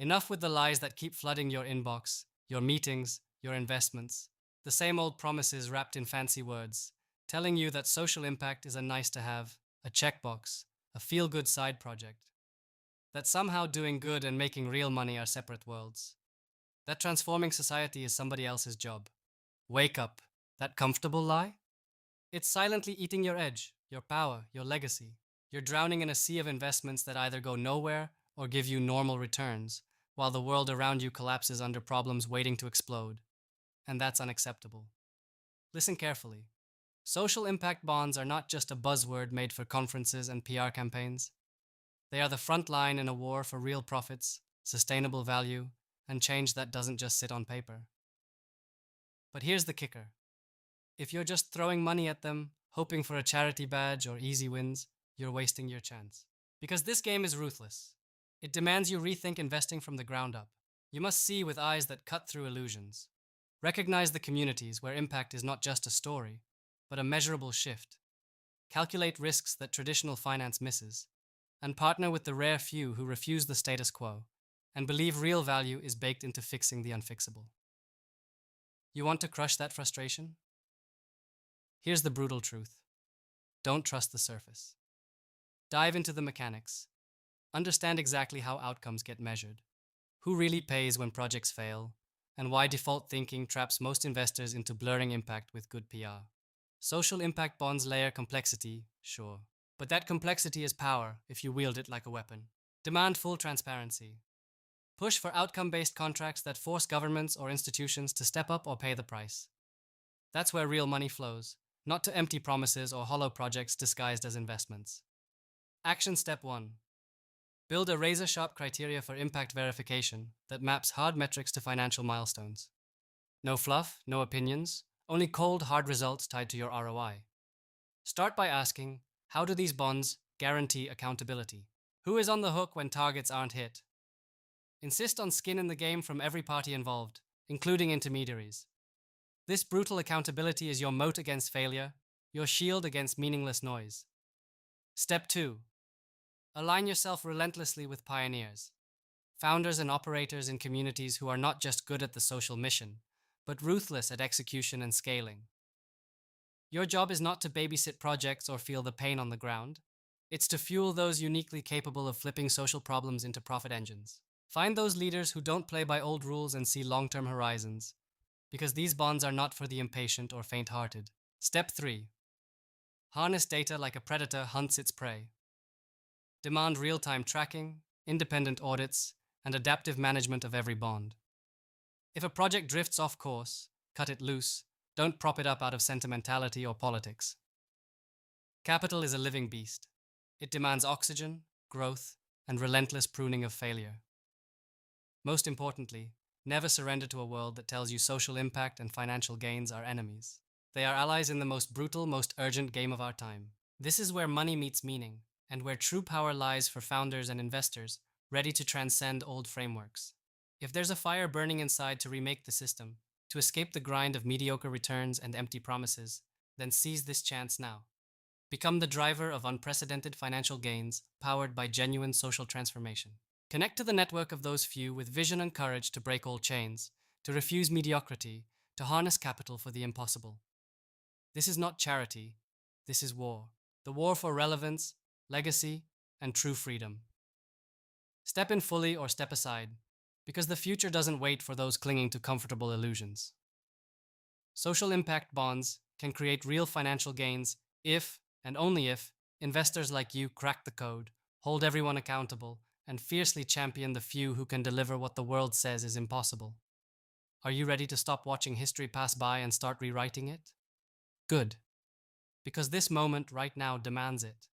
Enough with the lies that keep flooding your inbox, your meetings, your investments. The same old promises wrapped in fancy words, telling you that social impact is a nice to have, a checkbox, a feel good side project. That somehow doing good and making real money are separate worlds. That transforming society is somebody else's job. Wake up. That comfortable lie? It's silently eating your edge, your power, your legacy. You're drowning in a sea of investments that either go nowhere or give you normal returns, while the world around you collapses under problems waiting to explode. And that's unacceptable. Listen carefully. Social impact bonds are not just a buzzword made for conferences and PR campaigns. They are the front line in a war for real profits, sustainable value, and change that doesn't just sit on paper. But here's the kicker. If you're just throwing money at them, hoping for a charity badge or easy wins, you're wasting your chance. Because this game is ruthless. It demands you rethink investing from the ground up. You must see with eyes that cut through illusions. Recognize the communities where impact is not just a story, but a measurable shift. Calculate risks that traditional finance misses, and partner with the rare few who refuse the status quo and believe real value is baked into fixing the unfixable. You want to crush that frustration? Here's the brutal truth. Don't trust the surface. Dive into the mechanics. Understand exactly how outcomes get measured, who really pays when projects fail, and why default thinking traps most investors into blurring impact with good PR. Social impact bonds layer complexity, sure, but that complexity is power if you wield it like a weapon. Demand full transparency. Push for outcome-based contracts that force governments or institutions to step up or pay the price. That's where real money flows, not to empty promises or hollow projects disguised as investments. Action step 1. Build a razor-sharp criteria for impact verification that maps hard metrics to financial milestones. No fluff, no opinions, only cold, hard results tied to your ROI. Start by asking, how do these bonds guarantee accountability? Who is on the hook when targets aren't hit? Insist on skin in the game from every party involved, including intermediaries. This brutal accountability is your moat against failure, your shield against meaningless noise. Step 2. Align yourself relentlessly with pioneers, founders and operators in communities who are not just good at the social mission, but ruthless at execution and scaling. Your job is not to babysit projects or feel the pain on the ground. It's to fuel those uniquely capable of flipping social problems into profit engines. Find those leaders who don't play by old rules and see long-term horizons, because these bonds are not for the impatient or faint-hearted. Step 3. Harness data like a predator hunts its prey. Demand real-time tracking, independent audits, and adaptive management of every bond. If a project drifts off course, cut it loose. Don't prop it up out of sentimentality or politics. Capital is a living beast. It demands oxygen, growth, and relentless pruning of failure. Most importantly, never surrender to a world that tells you social impact and financial gains are enemies. They are allies in the most brutal, most urgent game of our time. This is where money meets meaning, and where true power lies for founders and investors ready to transcend old frameworks. If there's a fire burning inside to remake the system, to escape the grind of mediocre returns and empty promises, then seize this chance now. Become the driver of unprecedented financial gains powered by genuine social transformation. Connect to the network of those few with vision and courage to break all chains, to refuse mediocrity, to harness capital for the impossible. This is not charity, this is war. The war for relevance, legacy, and true freedom. Step in fully or step aside, because the future doesn't wait for those clinging to comfortable illusions. Social impact bonds can create real financial gains if, and only if, investors like you crack the code, hold everyone accountable, and fiercely champion the few who can deliver what the world says is impossible. Are you ready to stop watching history pass by and start rewriting it? Good. Because this moment right now demands it.